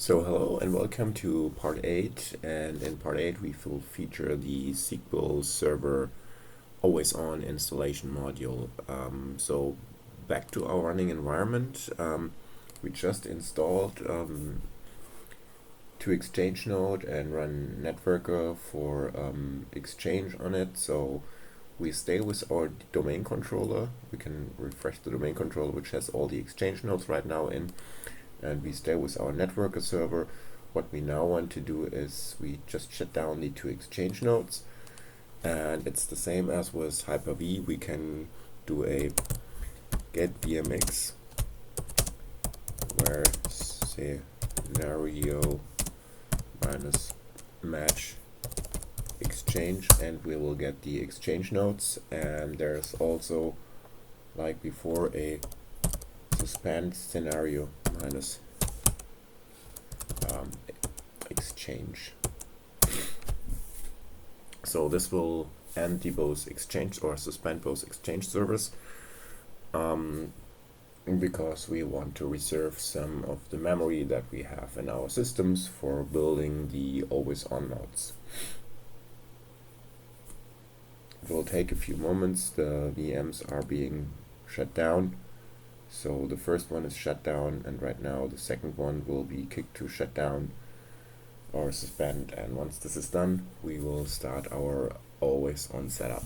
So hello and welcome to part 8, and in part 8 we will feature the SQL Server always on installation module. So back to our running environment. We just installed to Exchange node and run Networker for Exchange on it. So we stay with our domain controller. We can refresh the domain controller, which has all the Exchange nodes right now in, and we stay with our Networker server. What we now want to do is we just shut down the two Exchange nodes, and it's the same as with Hyper-V. We can do a get VMX where scenario minus match exchange, and we will get the exchange nodes. And there's also, like before, a suspend scenario minus exchange. So this will end the both exchange or suspend both exchange servers, because we want to reserve some of the memory that we have in our systems for building the always on nodes. It will take a few moments. The VMs are being shut down. So the first one is shut down, and right now the second one will be kicked to shut down or suspend. And once this is done, we will start our always on setup.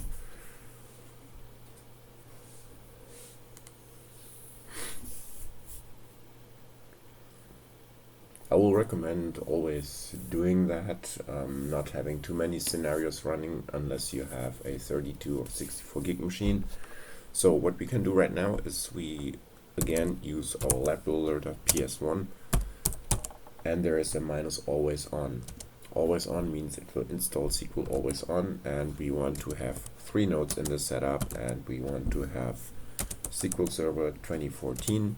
I will recommend always doing that, not having too many scenarios running unless you have a 32 or 64 gig machine. So what we can do right now is we again use our labbuildr.ps1, and there is a minus always on. Always on means it will install SQL always on, and we want to have 3 nodes in the setup, and we want to have SQL Server 2014,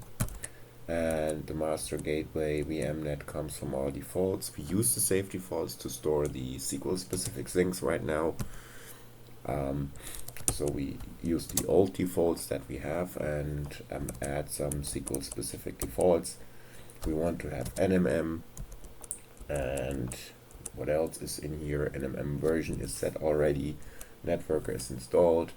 and the master gateway VMnet comes from our defaults. We use the safe defaults to store the SQL specific things right now. So we use the old defaults that we have and add some SQL specific defaults. We want to have NMM, and what else is in here? NMM version is set already. Networker is installed.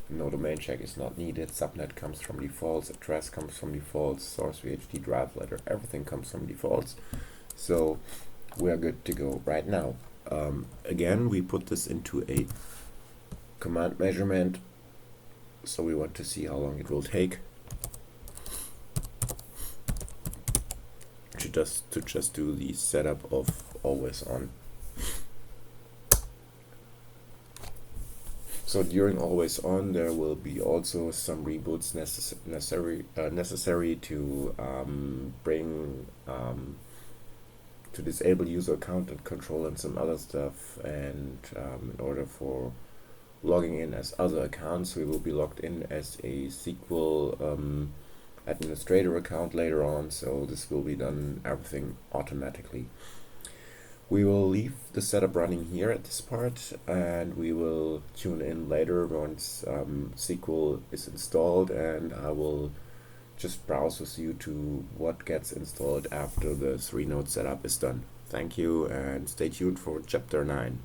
No domain check is not needed. Subnet comes from defaults. Address comes from defaults. Source VHD drive letter. Everything comes from defaults. So we are good to go right now. Again, we put this into a command measurement. So we want to see how long it will take to just do the setup of always on. So during always on, there will be also some reboots necessary to bring to disable user account and control and some other stuff. And in order for logging in as other accounts, we will be logged in as a SQL administrator account later on. So this will be done everything automatically. We will leave the setup running here at this part, and we will tune in later once SQL is installed, and I will just browse with you to what gets installed after the 3-node setup is done. Thank you, and stay tuned for chapter 9.